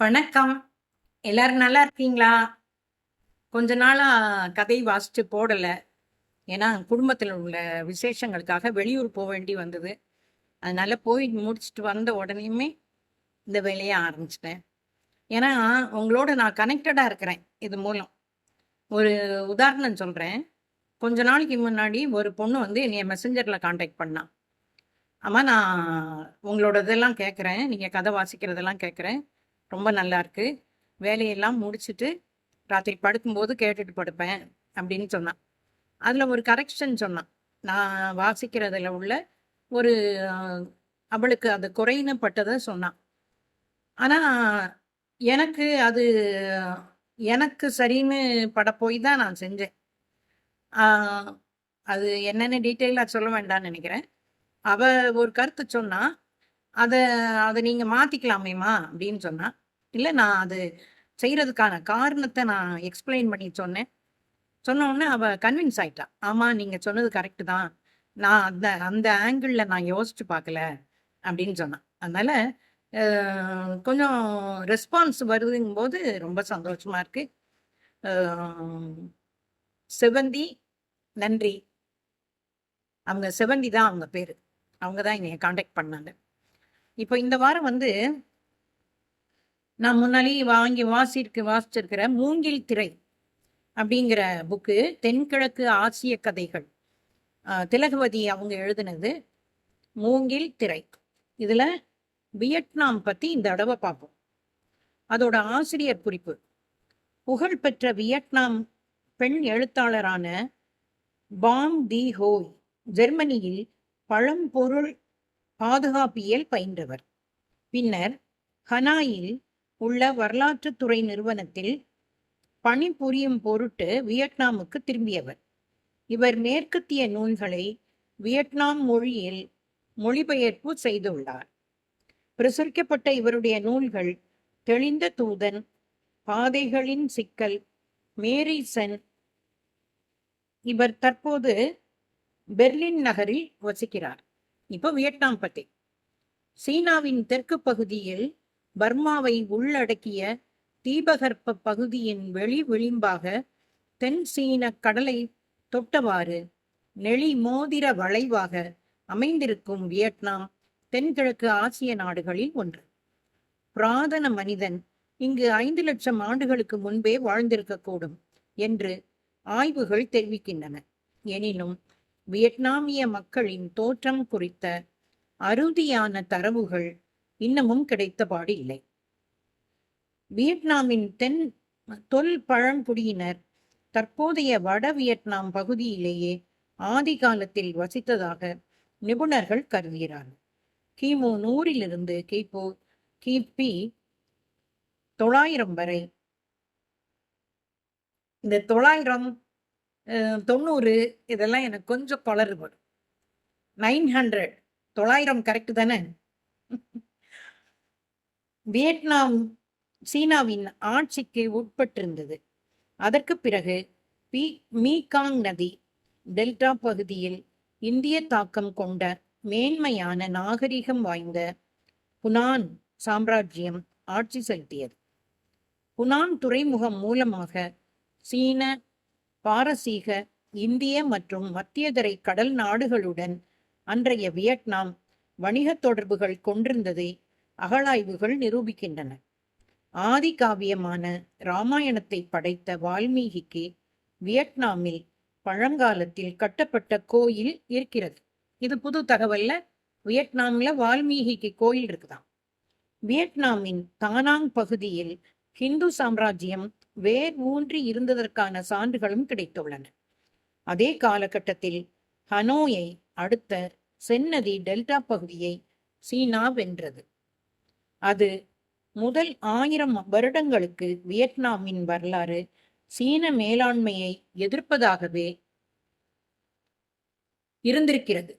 வணக்கம். எல்லாரும் நல்லா இருக்கீங்களா? கொஞ்ச நாளா கதை வாசிச்சு போடல. ஏன்னா, குடும்பத்தில உள்ள விசேஷங்களுக்காக வெளியூர் வேண்டி வந்தது. அதனால போய் முடிச்சுட்டு வந்த உடனேயுமே இந்த வேலைய ஆரம்பிச்சுட்டேன். ஏன்னா, உங்களோட நான் கனெக்டடா இருக்கிறேன் இது மூலம். ஒரு உதாரணம் சொல்றேன். கொஞ்ச நாளைக்கு முன்னாடி ஒரு பொண்ணு வந்து என்னைய மெசஞ்சர்ல கான்டாக்ட் பண்ணா. அம்மா நான் உங்களோட இதெல்லாம் கேட்குறேன். நீங்க கதை வாசிக்கிறதெல்லாம் கேட்குறேன். ரொம்ப நல்லாயிருக்கு. வேலையெல்லாம் முடிச்சுட்டு ராத்திரி படுக்கும்போது கேட்டுட்டு படுப்பேன் அப்படின்னு சொன்னான். அதுல ஒரு கரெக்ஷன் சொன்னான். நான் வாசிக்கிறதுல உள்ள ஒரு அவளுக்கு அது குறைன்னு பட்டத சொன்னான். ஆனா, எனக்கு அது எனக்கு சரின்னு போய் தான் நான் செஞ்சேன். ஆ அது என்னன்னு டீட்டெயிலா சொல்ல வேண்டாம்னு நெனைக்கிறேன். அவ ஒரு கருத்து சொன்னா. அத அத நீங்க மாத்திக்கலாமேம்மா அப்படின்னு சொன்னா. இல்ல நான் அது செய்றதுக்கான காரணத்த நான் எக்ஸ்ப்ளைன் பண்ணி சொன்னேன். சொன்ன உடனே அவ கன்வின்ஸ் ஆயிட்டா. ஆமா நீங்க சொன்னது கரெக்ட் தான். நான் அந்த அந்த ஆங்கிள்ல நான் யோசிச்சு பார்க்கல அப்படின்னு சொன்னா. அதனால அ கொஞ்சம் ரெஸ்பான்ஸ் வருதுங்கும்போது ரொம்ப சந்தோஷமா இருக்கு. அ செவந்தி நன்றி. அவங்க செவந்தி தான் அவங்க பேரு. அவங்க தான் என்னைய கான்டாக்ட் பண்ணாங்க. இப்போ இந்த வாரம் வந்து நான் முன்னாடி வாசிச்சிருக்கிற மூங்கில் திரை அப்படிங்கிற புக்கு தென்கிழக்கு ஆசிய கதைகள். திலகவதி அவங்க எழுதினது. மூங்கில் திரை. இதுல வியட்நாம் பத்தி இந்த தடவை பார்ப்போம். அதோட ஆசிரியர் குறிப்பு. புகழ்பெற்ற வியட்நாம் பெண் எழுத்தாளரான பாம் தி ஹோய் ஜெர்மனியில் பழம்பொருள் பாதுகாப்பியல் பயின்றவர். பின்னர் ஹனாயில் உள்ள வரலாற்றுத்துறை நிறுவனத்தில் பணிபுரியும் பொருட்டு வியட்நாமுக்கு திரும்பியவர். இவர் மேற்கத்திய நூல்களை வியட்நாம் மொழியில் மொழிபெயர்ப்பு செய்துள்ளார். பிரசுரிக்கப்பட்ட இவருடைய நூல்கள் தெளிந்த தூதன், பாதைகளின் சிக்கல், மேரிசன். இவர் தற்போது பெர்லின் நகரில் வசிக்கிறார். இப்போ வியட்நாம் பத்தி. சீனாவின் தெற்கு பகுதியில் பர்மாவை உள்ளடக்கிய தீபகற்ப பகுதியின் விளிம்பாக தென் சீன கடலை தொட்டவாறு நெளி மோதிர வளைவாக அமைந்திருக்கும் வியட்நாம் தென்கிழக்கு ஆசிய நாடுகளில் ஒன்று. புராதன மனிதன் இங்கு 5 லட்சம் ஆண்டுகளுக்கு முன்பே வாழ்ந்திருக்கக்கூடும் என்று ஆய்வுகள் தெரிவிக்கின்றன. எனினும் வியட்நாமிய மக்களின் தோற்றம் குறித்த அறுதியான தரவுகள் இன்னமும் கிடைத்தபாடு இல்லை. வியட்நாமின் தொல் பழங்குடியினர் தற்போதைய வட வியட்நாம் பகுதியிலேயே ஆதி காலத்தில் வசித்ததாக நிபுணர்கள் கருதுகிறார்கள். கிமு 100 கிபி 900 வரை. இந்த 900 90 இதெல்லாம் எனக்கு கொஞ்சம் குளறுபடும். 900 900 கரெக்ட் தானே? வியட்நாம் சீனாவின் ஆட்சிக்கு உட்பட்டிருந்தது. அதற்கு பிறகு மீகாங் நதி டெல்டா பகுதியில் இந்திய தாக்கம் கொண்ட மேன்மையான நாகரிகம் வாய்ந்த புனான் சாம்ராஜ்யம் ஆட்சி செலுத்தியது. புனான் துறைமுகம் மூலமாக சீன, பாரசீக, இந்திய மற்றும் மத்தியதரை கடல் நாடுகளுடன் அன்றைய வியட்நாம் வணிக தொடர்புகள் கொண்டிருந்ததை அகழாய்வுகள் நிரூபிக்கின்றன. ஆதி காவியமான இராமாயணத்தை படைத்த வால்மீகிக்கு வியட்நாமில் பழங்காலத்தில் கட்டப்பட்ட கோயில் இருக்கிறது. இது புது தகவல்ல. வியட்நாம்ல வால்மீகிக்கு கோயில் இருக்குதாம். வியட்நாமின் தானாங் பகுதியில் ஹிந்து சாம்ராஜ்யம் வேர் ஊன்றி இருந்ததற்கான சான்றுகளும் கிடைத்துள்ளன. அதே காலகட்டத்தில் ஹனோயை அடுத்த செந்நதி டெல்டா பகுதியை சீனா வென்றது. அது முதல் 1000 வருடங்களுக்கு வியட்நாமின் வரலாறு சீன மேலாண்மையை எதிர்ப்பதாகவே இருந்திருக்கிறது.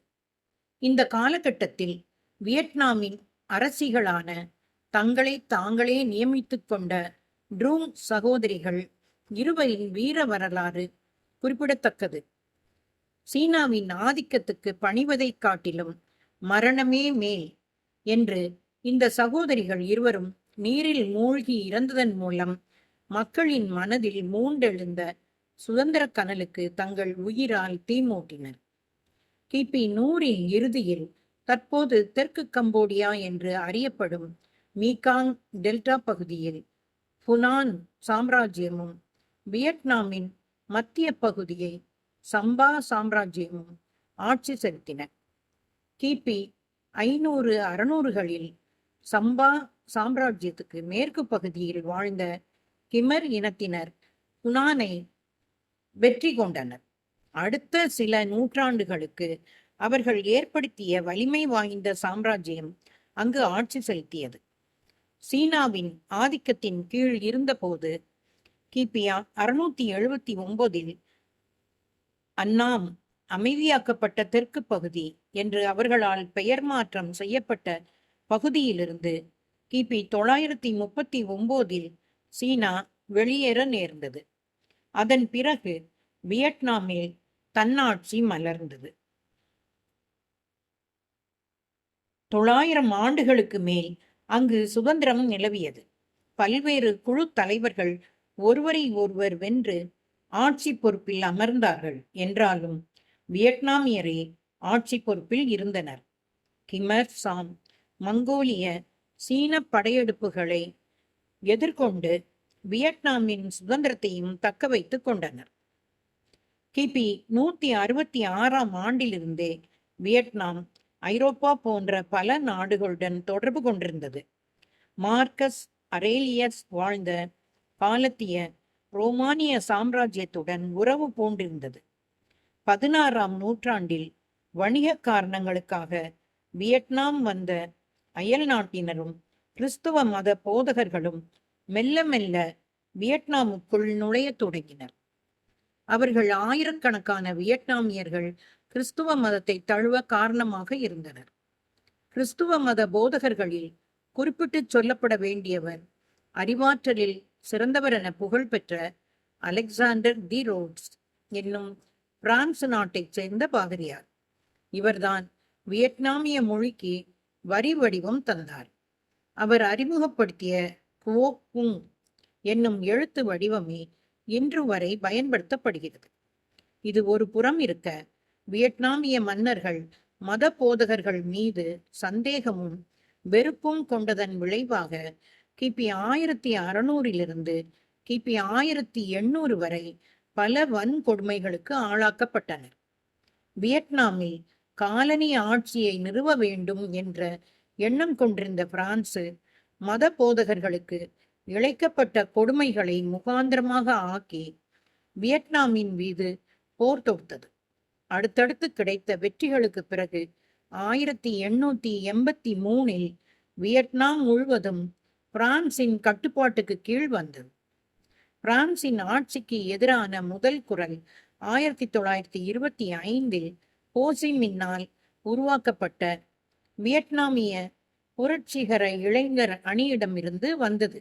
இந்த காலகட்டத்தில் வியட்நாமின் அரசிகளான தங்களை தாங்களே நியமித்துக் கொண்ட ட்ரூங் சகோதரிகள் இருவரின் வீர வரலாறு குறிப்பிடத்தக்கது. சீனாவின் ஆதிக்கத்துக்கு பணிவதைக் காட்டிலும் மரணமே மேல் என்று இந்த சகோதரிகள் இருவரும் நீரில் மூழ்கி இறந்ததன் மூலம் மக்களின் மனதில் மூண்டெழுந்த சுதந்திர கனலுக்கு தங்கள் உயிரால் தீமூட்டினர். கிபி 100 இறுதியில் தற்போது தெற்கு கம்போடியா என்று அறியப்படும் மீகாங் டெல்டா பகுதியில் புனான் சாம்ராஜ்யமும் வியட்நாமின் மத்திய பகுதியை சம்பா சாம்ராஜ்யமும் ஆட்சி செலுத்தின. கிபி 500-600களில் சம்பா சாம்ராஜ்யத்துக்கு மேற்கு பகுதியில் வாழ்ந்த கிமர் இனத்தினர் புனானை வெற்றி கொண்டனர். அடுத்த சில நூற்றாண்டுகளுக்கு அவர்கள் ஏற்படுத்திய வலிமை வாய்ந்த சாம்ராஜ்யம் அங்கு ஆட்சி செலுத்தியது. சீனாவின் ஆதிக்கத்தின் கீழ் இருந்தபோது கிபி 679 அன்னாம் அமைதியாக்கப்பட்ட தெற்கு பகுதி என்று அவர்களால் பெயர் மாற்றம் செய்யப்பட்ட பகுதியிலிருந்து கிபி 939 சீனா வெளியேற நேர்ந்தது. அதன் பிறகு வியட்நாமில் தன்னாட்சி மலர்ந்தது. 900 ஆண்டுகளுக்கு மேல் அங்கு சுதந்திரம் நிலவியது. பல்வேறு குழு தலைவர்கள் ஒருவரை ஒருவர் வென்று ஆட்சி பொறுப்பில் அமர்ந்தார்கள் என்றாலும் வியட்நாமியரே ஆட்சி பொறுப்பில் இருந்தனர். கிமர் சாம் மங்கோலிய சீன படையெடுப்புகளை எதிர்கொண்டு வியட்நாமின் சுதந்திரத்தையும் தக்க வைத்துக் கொண்டனர். கிபி 166 ஆண்டிலிருந்தே வியட்நாம் ஐரோப்பா போன்ற பல நாடுகளுடன் தொடர்பு கொண்டிருந்தது. மார்க்கஸ் அரேலியஸ் வாழ்ந்த காலத்திய ரோமானிய சாம்ராஜ்யத்துடன் உறவு பூண்டிருந்தது. 16ஆம் நூற்றாண்டில் வணிக காரணங்களுக்காக வியட்நாம் வந்த அயல் நாட்டினரும் கிறிஸ்துவ மத போதகர்களும் மெல்ல மெல்ல வியட்நாமுக்குள் நுழைய தொடங்கினர். அவர்கள் ஆயிரக்கணக்கான வியட்நாமியர்கள் கிறிஸ்துவ மதத்தை தழுவ காரணமாக இருந்தனர். கிறிஸ்துவ மத போதகர்களில் குறிப்பிட்டு சொல்லப்பட வேண்டியவர் அறிவாற்றலில் சிறந்தவர் என புகழ்பெற்ற அலெக்சாண்டர் தி ரோட்ஸ் என்னும் பிரான்சு நாட்டைச் சேர்ந்த பாதிரியார். இவர்தான் வியட்நாமிய மொழிக்கு வரி வடிவம் தந்தார். அவர் அறிமுகப்படுத்திய குவோக் என்னும் எழுத்து வடிவமே இன்று வரை பயன்படுத்தப்படுகிறது. இது ஒரு புறம் இருக்க, வியட்நாமிய மன்னர்கள் மத போதகர்கள் மீது சந்தேகமும் வெறுப்பும் கொண்டதன் விளைவாக கிபி 1600 கிபி 1800 வரை பல வன்கொடுமைகளுக்கு ஆளாக்கப்பட்டனர். வியட்நாமில் காலனி ஆட்சியை நிறுவ வேண்டும் என்ற எண்ணம் கொண்டிருந்த பிரான்சு மத போதகர்களுக்கு இழைக்கப்பட்ட கொடுமைகளை முகாந்திரமாக ஆக்கி வியட்நாமின் மீது போர் தொடுத்தது. அடுத்தடுத்து கிடைத்த வெற்றிகளுக்கு பிறகு 1883 வியட்நாம் முழுவதும் பிரான்சின் கட்டுப்பாட்டுக்கு கீழ் வந்தது. பிரான்சின் ஆட்சிக்கு எதிரான முதல் குரல் 1925 ஹோசிமின்னால் உருவாக்கப்பட்ட வியட்நாமிய புரட்சிகர இளைஞர் அணியிடமிருந்து வந்தது.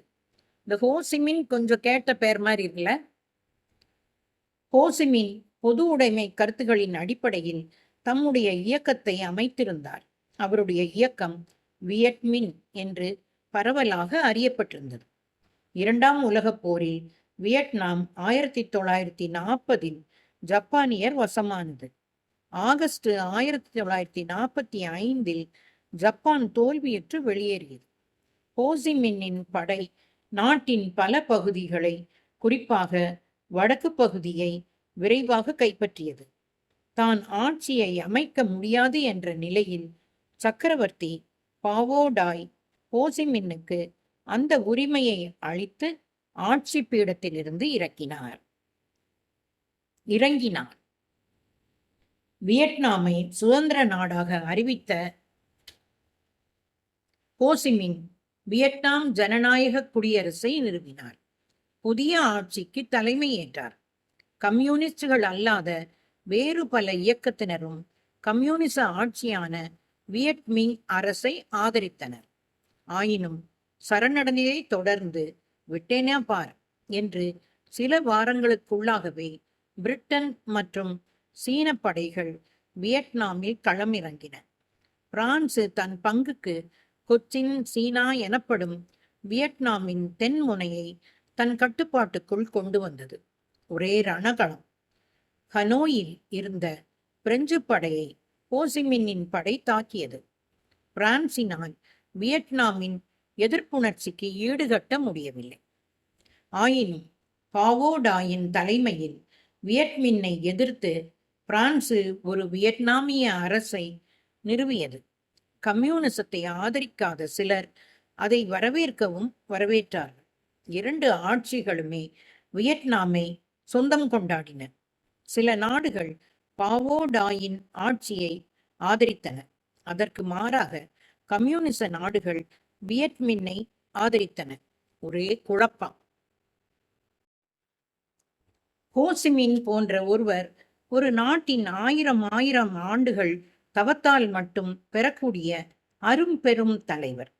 இந்த ஹோசிமின் கொஞ்சம் கேட்ட பேர் மாதிரி இருக்குல்ல. ஹோசிமின் பொது உடைமை கருத்துகளின் அடிப்படையில் தம்முடைய இயக்கத்தை அமைத்திருந்தார். அவருடைய இயக்கம் வியட்மின் என்று பரவலாக அறியப்பட்டிருந்தது. 2ஆம் உலகப் போரில் வியட்நாம் 1940 ஜப்பானியர் வசமானது. ஆகஸ்ட் 1945 ஜப்பான் தோல்வியுற்று வெளியேறியது. ஹோசிமின்னின் படை நாட்டின் பல பகுதிகளை, குறிப்பாக வடக்கு பகுதியை விரைவாக கைப்பற்றியது. தான் ஆட்சியை அமைக்க முடியாது என்ற நிலையில் சக்கரவர்த்தி பாவோடாய் ஹோசிமின்னுக்கு அந்த உரிமையை அளித்து ஆட்சி பீடத்திலிருந்து இறங்கினார். வியட்நாமை சுதந்திர நாடாக அறிவித்த ஹோசிமின் வியட்நாம் ஜனநாயக குடியரசை நிறுவினார். புதிய ஆட்சிக்கு தலைமை ஏற்றார். கம்யூனிஸ்டுகள் அல்லாத வேறு பல இயக்கத்தினரும் கம்யூனிச ஆட்சியான வியட்மிங் அரசை ஆதரித்தனர். ஆயினும் சரணடைந்ததை தொடர்ந்து விட்டேனா பார் என்று சில வாரங்களுக்குள்ளாகவே பிரிட்டன் மற்றும் சீன படைகள் வியட்நாமில் களமிறங்கின. பிரான்சு தன் பங்குக்கு கொச்சின் சீனா எனப்படும் வியட்நாமின் தென்முனையை தன் கட்டுப்பாட்டுக்குள் கொண்டு வந்தது. ஒரே ரணகளம். ஹனோயில் இருந்த பிரெஞ்சு படையை ஹோசிமின்னின் படை தாக்கியது. பிரான்சினால் வியட்நாமின் எதிர்ப்புணர்ச்சிக்கு ஈடுகட்ட முடியவில்லை. ஆயினும் பாவோடாயின் தலைமையில் வியட்மின்னை எதிர்த்து பிரான்சு ஒரு வியட்நாமிய அரசை நிறுவியது. கம்யூனிசத்தை ஆதரிக்காத சிலர் அதை வரவேற்கவும் வரவேற்றார்கள். இரண்டு ஆட்சிகளுமே வியட்நாமை சொந்தம் கொண்டாடின. சில நாடுகள் பாவோடாயின் ஆட்சியை ஆதரித்தன. அதற்கு மாறாக கம்யூனிச நாடுகள் வியட்மின்னை ஆதரித்தன. ஒரே குழப்பம். ஹோசிமின் போன்ற ஒருவர் ஒரு நாட்டின் ஆயிரம் ஆண்டுகள் தவத்தால் மட்டும் பெறக்கூடிய அரும்பெரும் தலைவர்.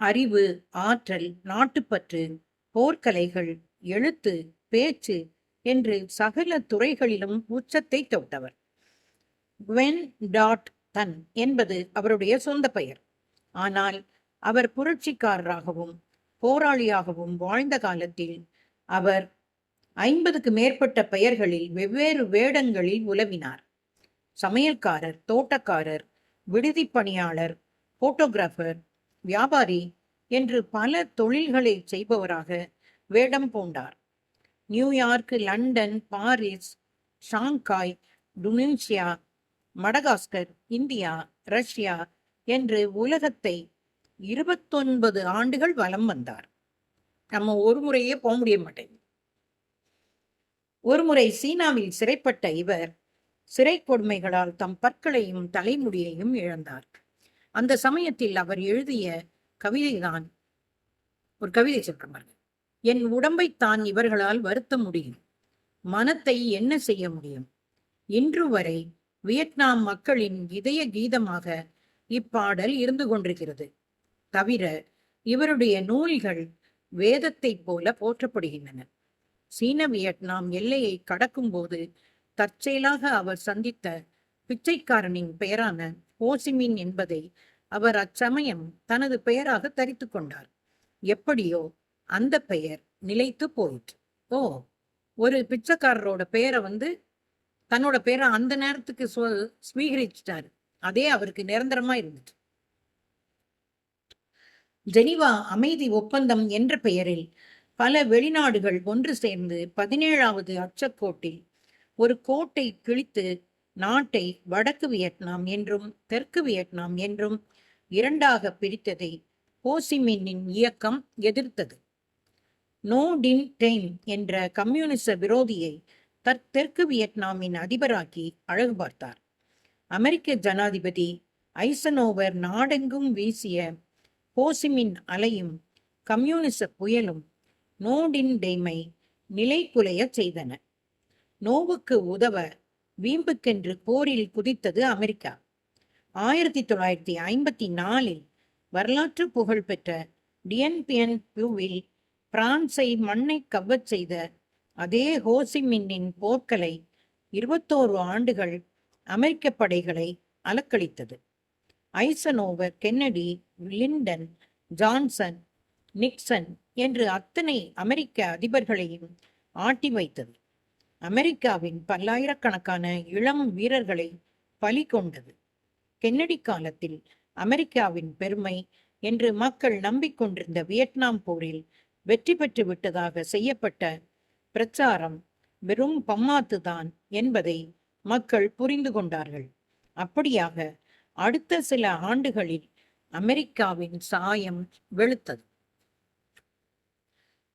அறிவு, ஆற்றல், நாட்டுப்பற்று, போர்க்கலைகள், எழுத்து, பேச்சு என்று சகல துறைகளிலும் உச்சத்தை தொட்டவர். குவென் டாட் தன் என்பது அவருடைய சொந்த பெயர். ஆனால் அவர் புரட்சிக்காரராகவும் போராளியாகவும் வாழ்ந்த காலத்தில் அவர் 50க்கு மேற்பட்ட பெயர்களில் வெவ்வேறு வேடங்களில் உலவினார். சமையல்காரர், தோட்டக்காரர், விடுதி பணியாளர், போட்டோகிராஃபர், வியாபாரி என்று பல தொழில்களை செய்பவராக வேடம் பூண்டார். New York, London, Paris, Shanghai, Tunisia, Madagascar, India, Russia என்று உலகத்தை 29 ஆண்டுகள் வலம் வந்தார். நம்ம ஒரு முறையே போக முடிய மாட்டேங்குது. ஒருமுறை சீனாவில் சிறைப்பட்ட இவர் சிறை கொடுமைகளால் தம் பற்களையும் தலைமுடியையும் இழந்தார். அந்த சமயத்தில் அவர் எழுதிய கவிதைதான் ஒரு கவிதை சொல்றாங்க. என் உடம்பைத்தான் இவர்களால் வருத்த முடியும், மனத்தை என்ன செய்ய முடியும்? இன்று வரை வியட்நாம் மக்களின் இதய கீதமாக இப்பாடல் இருந்து கொண்டிருக்கிறது. தவிர இவருடைய நூல்கள் வேதத்தை போல போற்றப்படுகின்றன. சீன வியட்நாம் எல்லையை கடக்கும் போது தற்செயலாக அவர் சந்தித்த பிச்சைக்காரனின் பெயரான ஹோசிமின் என்பதை அவர் அச்சமயம் தனது பெயராக தரித்து கொண்டார். எப்படியோ அந்த பெயர் நிலைத்து போயிற்று. ஒரு பிச்சைக்காரரோட பெயரை தன்னோட பேரை அந்த நேரத்துக்கு ஸ்வீகரிச்சிட்டாரு. அதே அவருக்கு நிரந்தரமா இருந்துச்சு. ஜெனீவா அமைதி ஒப்பந்தம் என்ற பெயரில் பல வெளிநாடுகள் ஒன்று சேர்ந்து 17வது அச்சக்கோட்டில் ஒரு கோட்டை கிழித்து நாட்டை வடக்கு வியட்நாம் என்றும் தெற்கு வியட்நாம் என்றும் இரண்டாக பிரித்ததை ஹோசிமின்னின் இயக்கம் எதிர்த்தது. நோ டின் டெய்ன் என்ற கம்யூனிச விரோதியை தெற்கு வியட்நாமின் அதிபராக்கி அழகு பார்த்தார். அமெரிக்க ஜனாதிபதி ஐசனோவர் நாடெங்கும் வீசிய ஹோசிமின் அலையும் கம்யூனிச புயலும் நோ டின் டெய்மை நிலை குலைய செய்தன. நோவுக்கு உதவ வீம்புக்கென்று போரில் குதித்தது அமெரிக்கா. 1954 வரலாற்று புகழ் பெற்ற டியன் பியன் பியூவில் பிரான்சை மண்ணை கவ்வச் செய்த அதே ஹோசிமின்னின் போர்க்கலை 21 ஆண்டுகள் அமெரிக்க படைகளை அலக்களித்தது. Eisenhower, Kennedy, Lyndon, Johnson, Nixon என்று அத்தனை அமெரிக்க அதிபர்களையும் ஆட்டி வைத்தது. அமெரிக்காவின் பல்லாயிரக்கணக்கான இளம் வீரர்களை பலி கொண்டது. கென்னடி காலத்தில் அமெரிக்காவின் பெருமை என்று மக்கள் நம்பிக்கொண்டிருந்த வியட்நாம் போரில் வெற்றி பெற்று விட்டதாக செய்யப்பட்ட பிரச்சாரம் வெறும் பம்மாத்துதான் என்பதை மக்கள் புரிந்து கொண்டார்கள். அப்படியாக அடுத்த சில ஆண்டுகளில் அமெரிக்காவின் சாயம் வெளுத்தது.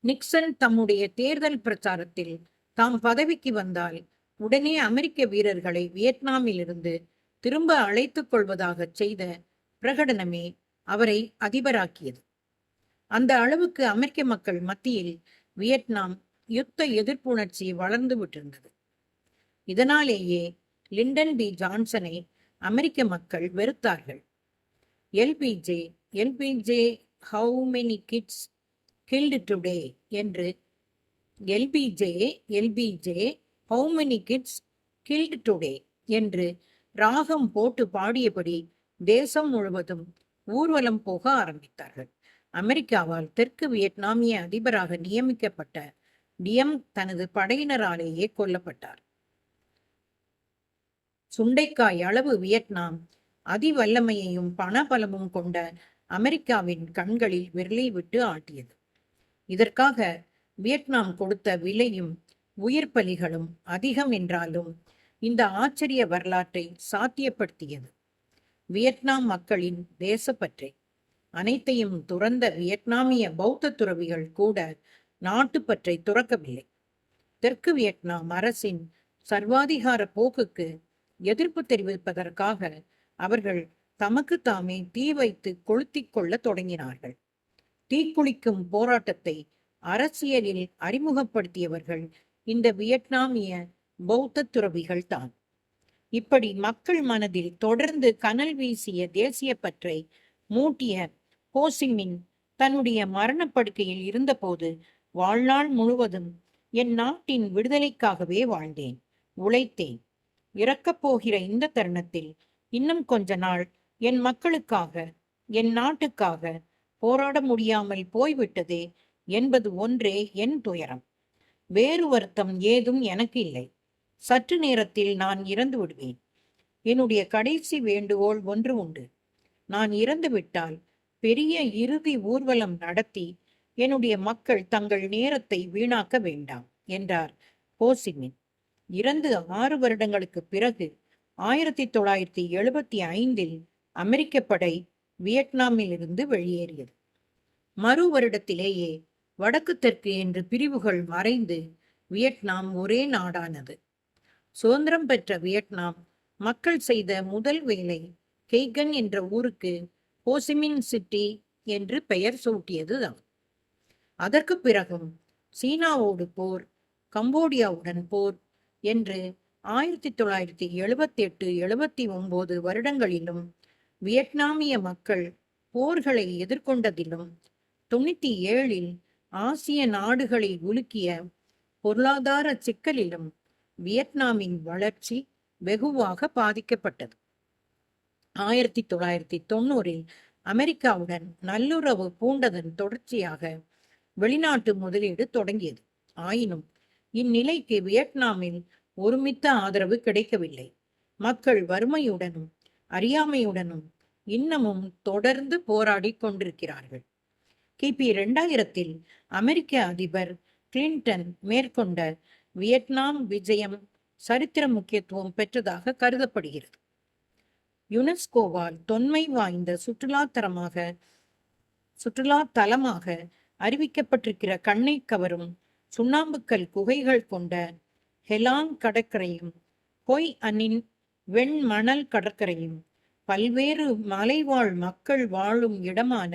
நிக்சன் தம்முடைய தேர்தல் பிரச்சாரத்தில் தாம் பதவிக்கு வந்தால் உடனே அமெரிக்க வீரர்களை வியட்நாமிலிருந்து திரும்ப அழைத்துக் கொள்வதாக செய்த பிரகடனமே அவரை அதிபராக்கியது. அந்த அளவுக்கு அமெரிக்க மக்கள் மத்தியில் வியட்நாம் யுத்த எதிர்ப்புணர்ச்சி வளர்ந்து விட்டிருந்தது. இதனாலேயே லிண்டன் பி ஜான்சனை அமெரிக்க மக்கள் வெறுத்தார்கள். LBJ how many kids killed today என்று LBJ how many kids killed today என்று ராகம் போட்டு பாடியபடி தேசம் முழுவதும் ஊர்வலம் போக ஆரம்பித்தார்கள். அமெரிக்காவால் தெற்கு வியட்நாமிய அதிபராக நியமிக்கப்பட்ட டியம் தனது படையினராலேயே கொல்லப்பட்டார். சுண்டைக்காய் அளவு வியட்நாம் அதிவல்லமையையும் பணபலமும் கொண்ட அமெரிக்காவின் கண்களில் விரலை விட்டு ஆட்டியது. இதற்காக வியட்நாம் கொடுத்த விலையும் உயிர் பலிகளும் அதிகம் என்றாலும் இந்த ஆச்சரிய வரலாற்றை சாத்தியப்படுத்தியது வியட்நாம் மக்களின் தேசப்பற்றை. அனைத்தையும் துறந்த வியட்நாமிய பௌத்த துறவிகள் கூட நாட்டுப்பற்றை துறக்கவில்லை. தெற்கு வியட்நாம் அரசின் சர்வாதிகார போக்குக்கு எதிர்ப்பு தெரிவிப்பதற்காக அவர்கள் தமக்கு தாமே தீ வைத்து கொளுத்திக் கொள்ள தொடங்கினார்கள். தீக்குளிக்கும் போராட்டத்தை அரசியலில் அறிமுகப்படுத்தியவர்கள் இந்த வியட்நாமிய பௌத்த துறவிகள் தான். இப்படி மக்கள் மனதில் தொடர்ந்து கனல் வீசிய தேசிய பற்றை மூட்டிய ஹோசிமின் தன்னுடைய மரணப்படுக்கையில் இருந்தபோது, வாழ்நாள் முழுவதும் என் நாட்டின் விடுதலைக்காகவே வாழ்ந்தேன், உழைத்தேன். இறக்கப் போகிற இந்த தருணத்தில் இன்னும் கொஞ்ச நாள் என் மக்களுக்காக, என் நாட்டுக்காக போராட முடியாமல் போய்விட்டதே என்பது ஒன்றே என் துயரம். வேறு வருத்தம் ஏதும் எனக்கு இல்லை. சற்று நேரத்தில் நான் இறந்து விடுவேன். என்னுடைய கடைசி வேண்டுகோள் ஒன்று உண்டு. நான் இறந்து விட்டால் பெரிய இறுதி ஊர்வலம் நடத்தி என்னுடைய மக்கள் தங்கள் நேரத்தை வீணாக்க வேண்டாம் என்றார் ஹோசிமின். இறந்து 6 வருடங்களுக்கு பிறகு 1975 அமெரிக்க படை வியட்நாமில் இருந்து வெளியேறியது. மறு வருடத்திலேயே வடக்கு தெற்கு என்று பிரிவுகள் மறைந்து வியட்நாம் ஒரே நாடானது. சுதந்திரம் பெற்ற வியட்நாம் மக்கள் செய்த முதல் வேலை கெய்கன் என்ற ஊருக்கு ஹோசிமின் சிட்டி என்று பெயர் சூட்டியதுதான். அதற்கு பிறகும் சீனாவோடு போர், கம்போடியாவுடன் போர் என்று 1978-79 வருடங்களிலும் வியட்நாமிய மக்கள் போர்களை எதிர்கொண்டதிலும் 97 ஆசிய நாடுகளை உலுக்கிய பொருளாதார சிக்கலிலும் வியட்நாமின் வளர்ச்சி வெகுவாக பாதிக்கப்பட்டது. 1990 அமெரிக்காவுடன் நல்லுறவு பூண்டதன் தொடர்ச்சியாக வெளிநாட்டு முதலீடு தொடங்கியது. ஆயினும் இந்நிலைக்கு வியட்நாமில் ஒருமித்த ஆதரவு கிடைக்கவில்லை. மக்கள் வறுமையுடனும் அறியாமையுடனும் இன்னமும் தொடர்ந்து போராடி கொண்டிருக்கிறார்கள். கிபி 2000 அமெரிக்க அதிபர் கிளின்டன் மேற்கொண்ட வியட்நாம் விஜயம் சரித்திர முக்கியத்துவம் பெற்றதாக கருதப்படுகிறது. யுனெஸ்கோவால் தொன்மை வாய்ந்த சுற்றுலா தலமாக அறிவிக்கப்பட்டிருக்கிற கண்ணை கவரும் சுண்ணாம்புக்கல் குகைகள் கொண்ட ஹெலாங் கடற்கரையும், ஹொய் அனின் வெண்மணல் கடற்கரையும், பல்வேறு மலைவாழ் மக்கள் வாழும் இடமான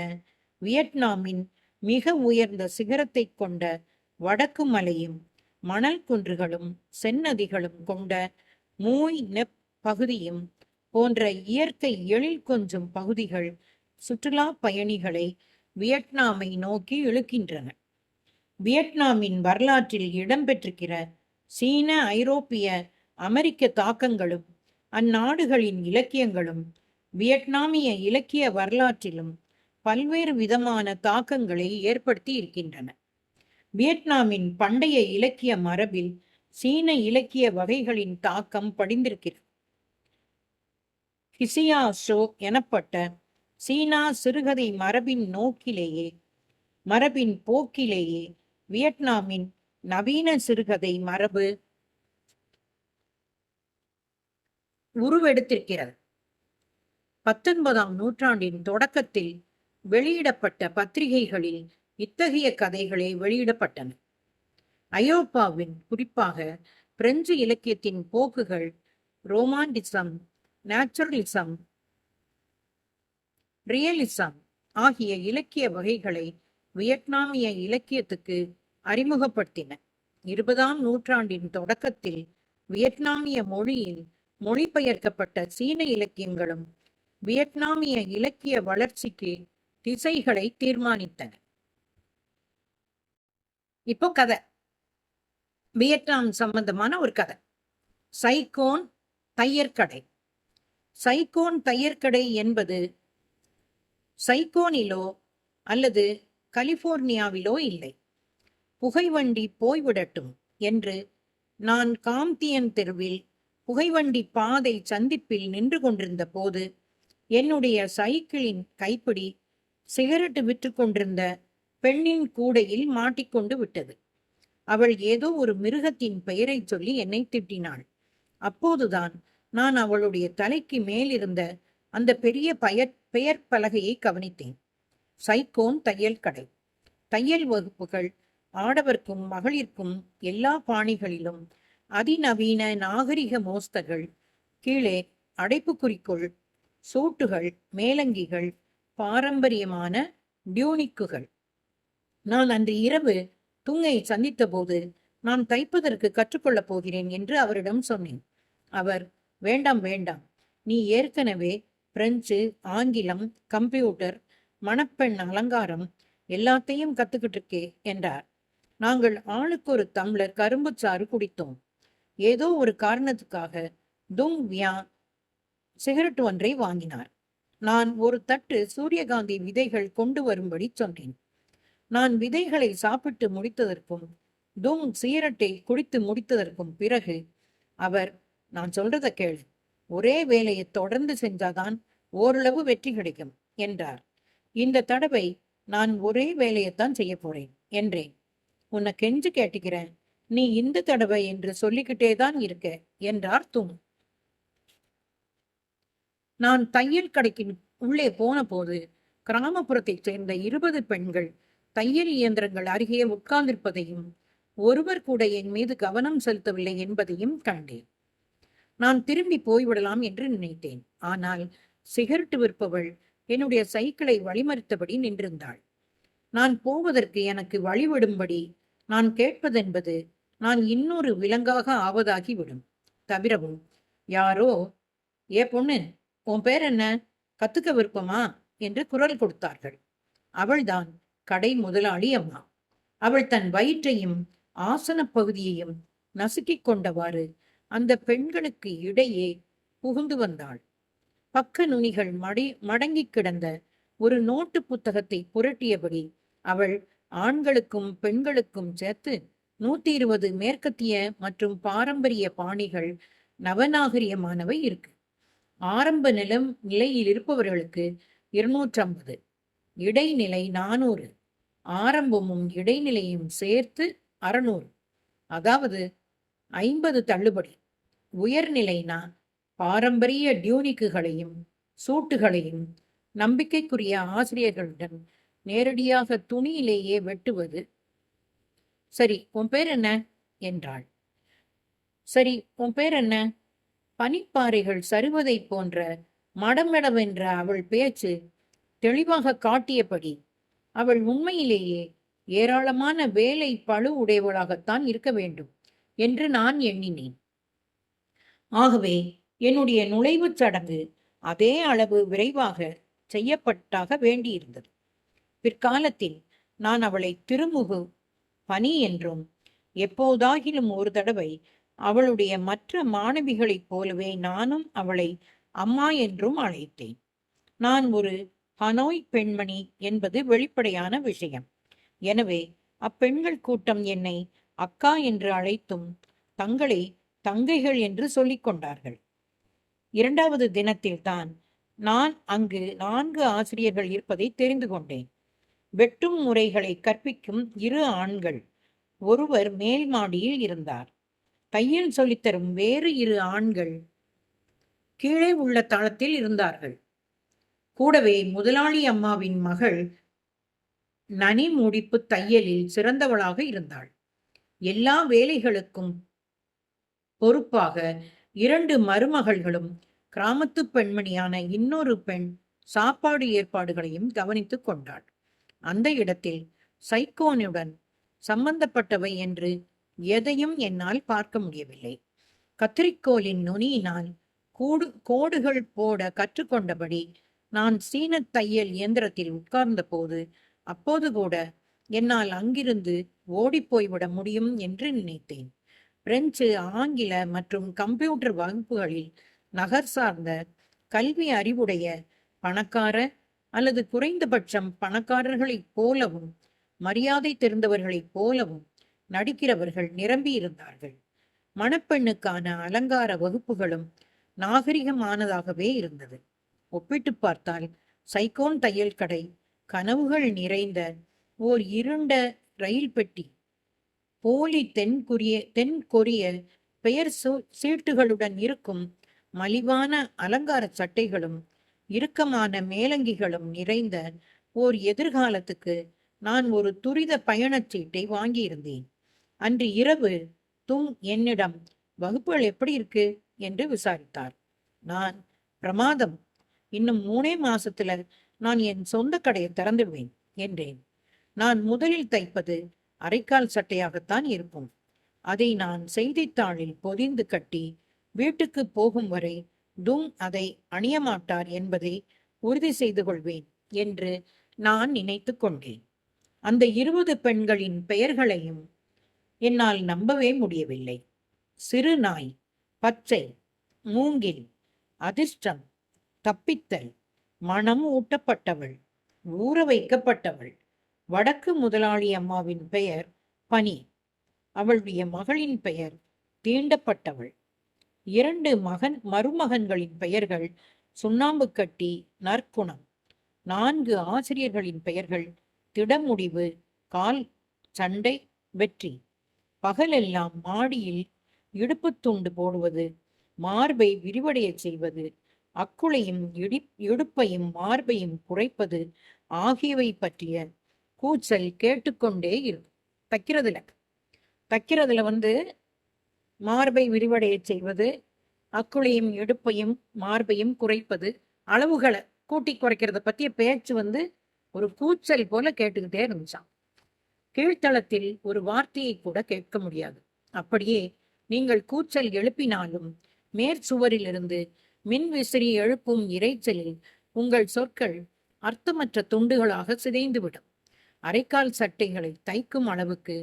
வியட்நாமின் மிக உயர்ந்த சிகரத்தை கொண்ட வடக்கு மலையும், மணல் குன்றுகளும் செந்நதிகளும் கொண்ட மூய் நெப் பகுதியும் போன்ற இயற்கை எழில் கொஞ்சும் பகுதிகள் சுற்றுலா பயணிகளை வியட்நாமை நோக்கி இழுக்கின்றன. வியட்நாமின் வரலாற்றில் இடம்பெற்றிருக்கிற சீன, ஐரோப்பிய, அமெரிக்க தாக்கங்களும் அந்நாடுகளின் இலக்கியங்களும் வியட்நாமிய இலக்கிய வரலாற்றிலும் பல்வேறு விதமான தாக்கங்களை ஏற்படுத்தி இருக்கின்றன. வியட்நாமின் பண்டைய இலக்கிய மரபில் சீன இலக்கிய வகைகளின் தாக்கம் படிந்திருக்கிறது. ஹிசியா ஷோ எனப்பட்ட சீனா சிறுகதை மரபின் போக்கிலேயே வியட்நாமின் நவீன சிறுகதை மரபு உருவெடுத்திருக்கிறது. 19ஆம் நூற்றாண்டின் தொடக்கத்தில் வெளியிடப்பட்ட பத்திரிகைகளில் இத்தகைய கதைகளே வெளியிடப்பட்டன. ஐரோப்பாவின், குறிப்பாக பிரெஞ்சு இலக்கியத்தின் போக்குகள் ரோமான்டிசம், நேச்சுரலிசம், ரியலிசம் ஆகிய இலக்கிய வகைகளை வியட்நாமிய இலக்கியத்துக்கு அறிமுகப்படுத்தின. 20ஆம் நூற்றாண்டின் தொடக்கத்தில் வியட்நாமிய மொழியில் மொழிபெயர்க்கப்பட்ட சீன இலக்கியங்களும் வியட்நாமிய இலக்கிய வளர்ச்சிக்கு திசைகளை தீர்மானித்தன. இப்போ கதை, வியட்நாம் சம்பந்தமான ஒரு கதை. சைகோன் தையற்கடை. சைகோன் தையற்கடை என்பது சைகோனிலோ அல்லது கலிபோர்னியாவிலோ இல்லை. புகைவண்டி போய்விடட்டும் என்று நான் காம்தியன் தெருவில் புகைவண்டி பாதை சந்திப்பில் நின்று கொண்டிருந்த போது என்னுடைய சைக்கிளின் கைப்பிடி சிகரெட்டு விற்று கொண்டிருந்த பெண்ணின் கூடையில் மாட்டிக்கொண்டு விட்டது. அவள் ஏதோ ஒரு மிருகத்தின் பெயரை சொல்லி என்னை திட்டினாள். அப்போதுதான் நான் அவளுடைய தலைக்கு மேலிருந்த அந்த பெரிய பெயர் பலகையை கவனித்தேன். சைக்கோன் தையல் கடை. தையல் வகுப்புகள் ஆடவர்க்கும் மகளிர்க்கும் எல்லா பாணிகளிலும் அதிநவீன நாகரிக மோஸ்தர்கள், கீழே அடைப்புக்குறிக்குள் சூட்டுகள், மேலங்கிகள், பாரம்பரியமான டியூனிக்குகள். நான் அன்று இரவு துங்கை சந்தித்த போது நான் தைப்பதற்கு கற்றுக்கொள்ளப் போகிறேன் என்று அவரிடம் சொன்னேன். அவர், வேண்டாம் வேண்டாம், நீ ஏற்கனவே பிரெஞ்சு, ஆங்கிலம், கம்ப்யூட்டர், மணப்பெண் அலங்காரம் எல்லாத்தையும் கத்துக்கிட்டு இருக்கே என்றார். நாங்கள் ஆளுக்கு ஒரு டம்ளர் கரும்புச்சாறு குடித்தோம். ஏதோ ஒரு காரணத்துக்காக துங் வியா சிகரெட் ஒன்றை வாங்கினார். நான் ஒரு தட்டு சூரியகாந்தி விதைகள் கொண்டு வரும்படி சொன்னேன். நான் விதைகளை சாப்பிட்டு முடித்ததற்கும் துங் சிகரெட்டை குடித்து முடித்ததற்கும் பிறகு அவர், நான் சொல்றத கேளு, ஒரே வேலையை தொடர்ந்து செஞ்சாதான் ஓரளவு வெற்றி கிடைக்கும் என்றார். இந்த தடவை நான் ஒரே வேலையைத்தான் செய்ய போறேன் என்றேன். உன்னை கெஞ்சு கேட்டுக்கிறேன், நீ இந்த தடவை என்று சொல்லிக்கிட்டேதான் இருக்க என்றார் துங். நான் தையல் கடைக்கு உள்ளே போன போது கிராமப்புறத்தைச் சேர்ந்த 20 பெண்கள் தையல் இயந்திரங்கள் அருகே உட்கார்ந்திருப்பதையும் ஒருவர் கூட என் மீது கவனம் செலுத்தவில்லை என்பதையும் கண்டேன். நான் திரும்பி போய்விடலாம் என்று நினைத்தேன். ஆனால் சிகரெட்டு விற்பவள் என்னுடைய சைக்கிளை வழிமறித்தபடி நின்றிருந்தாள். நான் போவதற்கு எனக்கு வழிவிடும்படி நான் கேட்பதென்பது நான் இன்னொரு விலங்காக ஆவதாகிவிடும். தவிரவும் யாரோ, ஏ பொண்ணு, உன் பேர் என்ன, கத்துக்க விருப்பமா என்று குரல் கொடுத்தார்கள். அவள்தான் கடை முதலாளி அம்மா. அவள் தன் வயிற்றையும் ஆசன பகுதியையும் நசுக்கிக் கொண்டவாறு அந்த பெண்களுக்கு இடையே புகுந்து வந்தாள். பக்க நுனிகள் மடங்கி கிடந்த ஒரு நோட்டு புத்தகத்தை புரட்டியபடி அவள் ஆண்களுக்கும் பெண்களுக்கும் சேர்த்து 120 மேற்கத்திய மற்றும் பாரம்பரிய பாணிகள், நவநாகரியமானவை இருக்கு. ஆரம்ப நிலையில் இருப்பவர்களுக்கு 250, இடைநிலை 400, ஆரம்பமும் இடைநிலையும் சேர்த்து 600, அதாவது 50 தள்ளுபடி. உயர்நிலைனா பாரம்பரிய டியூனிக்குகளையும் சூட்டுகளையும் நம்பிக்கைக்குரிய ஆசிரியர்களுடன் நேரடியாக துணியிலேயே வெட்டுவது. சரி, உன் பேர் என்ன என்றாள். சரி, உன் பேர் என்ன? பனிப்பாறைகள் சருவதை போன்ற மடமெடவென்ற அவள் பேச்சு தெளிவாக காட்டியபடி அவள் உண்மையிலேயே ஏராளமான வேலை பழு உடையவளாகத்தான் இருக்க வேண்டும் என்று நான் எண்ணினேன். ஆகவே என்னுடைய நுழைவுச் சடங்கு அதே அளவு விரைவாக செய்யப்பட்டாக வேண்டியிருந்தது. பிற்காலத்தில் நான் அவளை திருமுகு பனி என்றும், எப்போதாகிலும் ஒரு தடவை அவளுடைய மற்ற மாணவிகளைப் போலவே நானும் அவளை அம்மா என்றும் அழைத்தேன். நான் ஒரு ஹனோய் பெண்மணி என்பது வெளிப்படையான விஷயம். எனவே அப்பெண்கள் கூட்டம் என்னை அக்கா என்று அழைத்தும் தங்களை தங்கைகள் என்று சொல்லிக் கொண்டார்கள். 2வது தினத்தில் தான் நான் அங்கு 4 ஆசிரியர்கள் இருப்பதை தெரிந்து கொண்டேன். வெட்டும் முறைகளை கற்பிக்கும் 2 ஆண்கள், ஒருவர் மேல் மாடியில் இருந்தார். தையல் சொல்லித்தரும் வேறு 2 ஆண்கள் கீழே உள்ள தளத்தில் இருந்தார்கள். கூடவே முதலாளி அம்மாவின் மகள் நனி முடிப்பு தையலில் சிறந்தவளாக இருந்தாள். எல்லா வேலைகளுக்கும் பொறுப்பாக 2 மருமகள்களும் கிராமத்து பெண்மணியான இன்னொரு பெண் சாப்பாடு ஏற்பாடுகளையும் கவனித்துக் கொண்டாள். அந்த இடத்தில் சைக்கோனுடன் சம்பந்தப்பட்டவை என்று எதையும் என்னால் பார்க்க முடியவில்லை. கத்திரிக்கோலின் நுனியினால் கோடுகள் போட கற்றுக்கொண்டபடி நான் சீன தையல் இயந்திரத்தில் உட்கார்ந்த போது அப்போது கூட என்னால் அங்கிருந்து ஓடிப்போய்விட முடியும் என்று நினைத்தேன். பிரெஞ்சு, ஆங்கில மற்றும் கம்ப்யூட்டர் வகுப்புகளில் நகர் சார்ந்த கல்வி அறிவுடைய பணக்கார அல்லது குறைந்தபட்சம் பணக்காரர்களைப் போலவும் மரியாதை தெரிந்தவர்களைப் போலவும் நடிக்கிறவர்கள் நிரம்பி இருந்தார்கள். மணப்பெண்ணுக்கான அலங்கார வகுப்புகளும் நாகரிகமானதாகவே இருந்தது. ஒப்பிட்டு பார்த்தால் சைக்கோன் தையல் கடை, கனவுகள் நிறைந்த ஓர் இருண்ட ரயில் பெட்டி, போலி தென்கொரிய பெயர் சீட்டுகளுடன் இருக்கும் மலிவான அலங்கார சட்டைகளும் இறுக்கமான மேலங்கிகளும் நிறைந்த ஓர் எதிர்காலத்துக்கு நான் ஒரு துரித பயணச்சீட்டை வாங்கியிருந்தேன். அன்று இரவு என்னிடம் வகுப்புகள் எப்படி இருக்கு என்று விசாரித்தார். நான், பிரமாதம், இன்னும் 3 மாசத்துல நான் என் சொந்த கடையை திறந்துடுவேன் என்றேன். நான் முதலில் தைப்பது அரைக்கால் சட்டையாகத்தான் இருக்கும். அதை நான் செய்தித்தாளில் பொதிந்து கட்டி வீட்டுக்கு போகும் வரை அதை அணிய மாட்டார் என்பதை உறுதி செய்து கொள்வேன் என்று நான் நினைத்து கொண்டேன். அந்த 20 பெண்களின் பெயர்களையும் என்னால் நம்பவே முடியவில்லை. சிறு நாய், பச்சை, மூங்கில், அதிர்ஷ்டம், தப்பித்தல், மனம் ஊட்டப்பட்டவள், ஊற வைக்கப்பட்டவள். வடக்கு முதலாளி அம்மாவின் பெயர் பனி. அவளுடைய மகளின் பெயர் தீண்டப்பட்டவள். 2 மருமகன்களின் பெயர்கள் சுண்ணாம்பு கட்டி, நற்குணம். 4 ஆசிரியர்களின் பெயர்கள் திடமுடிவு, கால் சண்டை, வெற்றி. பகலெல்லாம் மாடியில் இடுப்பு துண்டு போடுவது, மார்பை விரிவடைய செய்வது, அக்குளையும் இடுப்பையும் மார்பையும் குறைப்பது ஆகியவை பற்றிய கூச்சல் கேட்டுக்கொண்டே இருக்கும். தைக்கிறதுல மார்பை விரிவடைய செய்வது, அக்குளையும் இடுப்பையும் மார்பையும் குறைப்பது, அளவுகளை கூட்டி குறைக்கிறத பற்றிய பேச்சு ஒரு கூச்சல் போல கேட்டுக்கிட்டே இருந்துச்சான். கீழ்த்தளத்தில் ஒரு வார்த்தையை கூட கேட்க முடியாது. அப்படியே நீங்கள் கூச்சல் எழுப்பினாலும் மேற்சுவரிலிருந்து மின் விசிறி எழுப்பும் இறைச்சலில் உங்கள் சொற்கள் அர்த்தமற்ற துண்டுகளாக சிதைந்துவிடும். அரைக்கால் சட்டைகளை தைக்கும் அளவுக்கு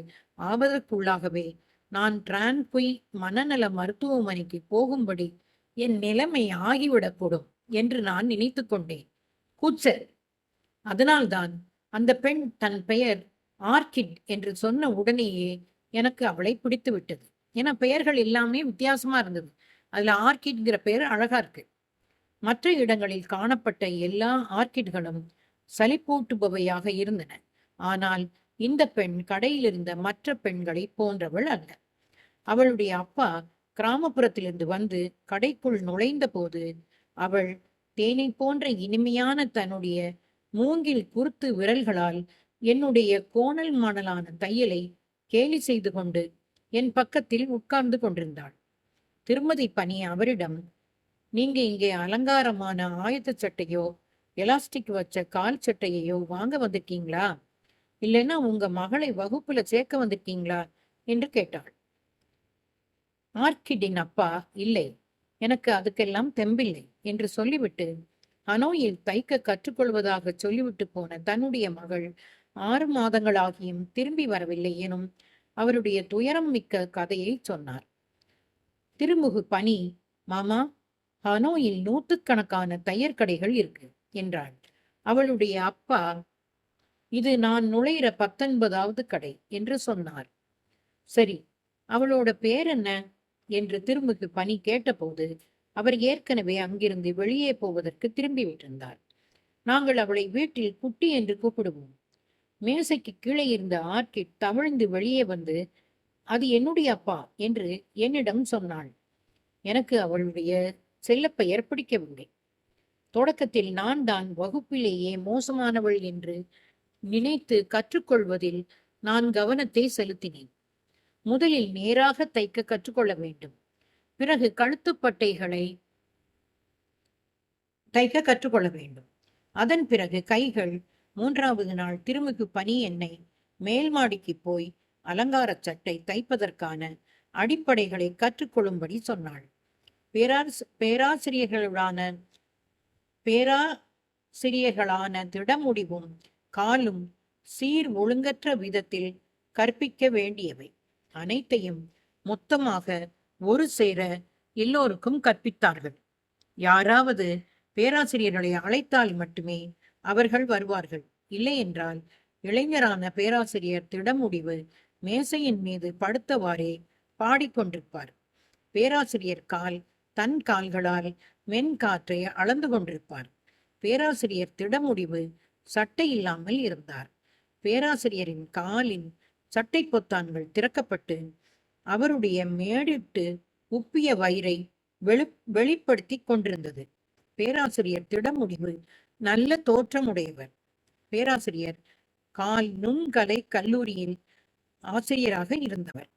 ஆபதற்குள்ளாகவே நான் டிரான்குய் மனநல மருத்துவமனைக்கு போகும்படி என் நிலைமை ஆகிவிடக்கூடும் என்று நான் நினைத்து கொண்டேன். கூச்சல். அதனால்தான் அந்த பெண் தன் பெயர் ஆர்கிட் என்று சொன்ன உடனேயே எனக்கு அவளை பிடித்து விட்டது. ஏன்னா பெயர்கள் எல்லாமே வித்தியாசமா இருந்தது. அதுல ஆர்கிட்ங்கிற பெயர் அழகா இருக்கு. மற்ற இடங்களில் காணப்பட்ட எல்லா ஆர்கிட்களும் சலிப்பூட்டுபவையாக இருந்தன. ஆனால் இந்த பெண் கடையில் இருந்த மற்ற பெண்களை போன்றவள் அல்ல. அவளுடைய அப்பா கிராமப்புறத்திலிருந்து வந்து கடைக்குள் நுழைந்த போது அவள் தேனை போன்ற இனிமையான தன்னுடைய மூங்கில் குருத்து விரல்களால் என்னுடைய கோணல் மாணலான தையலை கேலி செய்து கொண்டு என் பக்கத்தில் உட்கார்ந்து கொண்டிருந்தாள். திருமதி பனி அவரிடம், நீங்க இங்கே அலங்காரமான ஆயத்த சட்டையோ எலாஸ்டிக் வச்ச கால் சட்டையோ வாங்க வந்திருக்கீங்களா, இல்லைன்னா உங்க மகளை வகுப்புல சேர்க்க வந்திருக்கீங்களா என்று கேட்டாள். ஆர்கிடின் அப்பா, இல்லை, எனக்கு அதுக்கெல்லாம் தெம்பில்லை என்று சொல்லிவிட்டு ஹனோயில் தைக்க கற்றுக்கொள்வதாக சொல்லிவிட்டு போன தன்னுடைய மகள் 6 மாதங்களாகியும் திரும்பி வரவில்லை எனும் அவருடைய துயரம் மிக்க கதையை சொன்னார். திருமுகு பனி, மாமா, ஹனோயில் 100கணக்கான தையர் கடைகள் இருக்கு என்றாள். அவளுடைய அப்பா, இது நான் நுழையிற 19வது கடை என்று சொன்னார். சரி, அவளோட பேர் என்ன என்று திருமுகு பனி கேட்டபோது அவர் ஏற்கனவே அங்கிருந்து வெளியே போவதற்கு திரும்பி விட்டிருந்தார். நாங்கள் அவளை வீட்டில் குட்டி என்று கூப்பிடுவோம். மேசைக்கு கீழே இருந்த ஆர்கிட் தவழ்ந்து வெளியே வந்து, அது என்னுடைய அப்பா என்று என்னிடம் சொன்னாள். எனக்கு அவளுடைய செல்லப்பெயர் பிடிக்கவில்லை. தொடக்கத்தில் நான் தான் வகுப்பிலேயே மோசமானவள் என்று நினைத்து கற்றுக்கொள்வதில் நான் கவனத்தை செலுத்தினேன். முதலில் நேராக தைக்க கற்றுக்கொள்ள வேண்டும். பிறகு கழுத்துப்பட்டைகளை தைக்க கற்றுக்கொள்ள வேண்டும். அதன் பிறகு கைகள். 3வது நாள் திருமுகு பனி என்னை மேல் மாடிக்கு போய் அலங்கார சட்டை தைப்பதற்கான அடிப்படைகளை கற்றுக்கொள்ளும்படி சொன்னாள். பேராசிரியர்களான திடமுடிவும் காலும் சீர் ஒழுங்கற்ற விதத்தில் கற்பிக்க வேண்டியவை அனைத்தையும் மொத்தமாக ஒரு சேர எல்லோருக்கும் கற்பித்தார்கள். யாராவது பேராசிரியர்களை அழைத்தால் மட்டுமே அவர்கள் வருவார்கள். இல்லையென்றால் இளைஞரான பேராசிரியர் திடமுடிவு மேசையின் மீது படுத்தவாறே பாடிக்கொண்டிருப்பார். பேராசிரியர் கால் தன் கால்களால் மென்காற்றை அளந்து கொண்டிருப்பார். பேராசிரியர் திடமுடிவு சட்டை இல்லாமல் இருந்தார். பேராசிரியரின் காலின் சட்டை பொத்தான்கள் திறக்கப்பட்டு அவருடைய மேடிட்டு உப்பிய வயிறை வெளிப்படுத்தி கொண்டிருந்தது. பேராசிரியர் திடமுடிவு நல்ல தோற்றமுடையவர். பேராசிரியர் கால் நுண்கலை கல்லூரியில் ஆசிரியராக இருந்தவர்.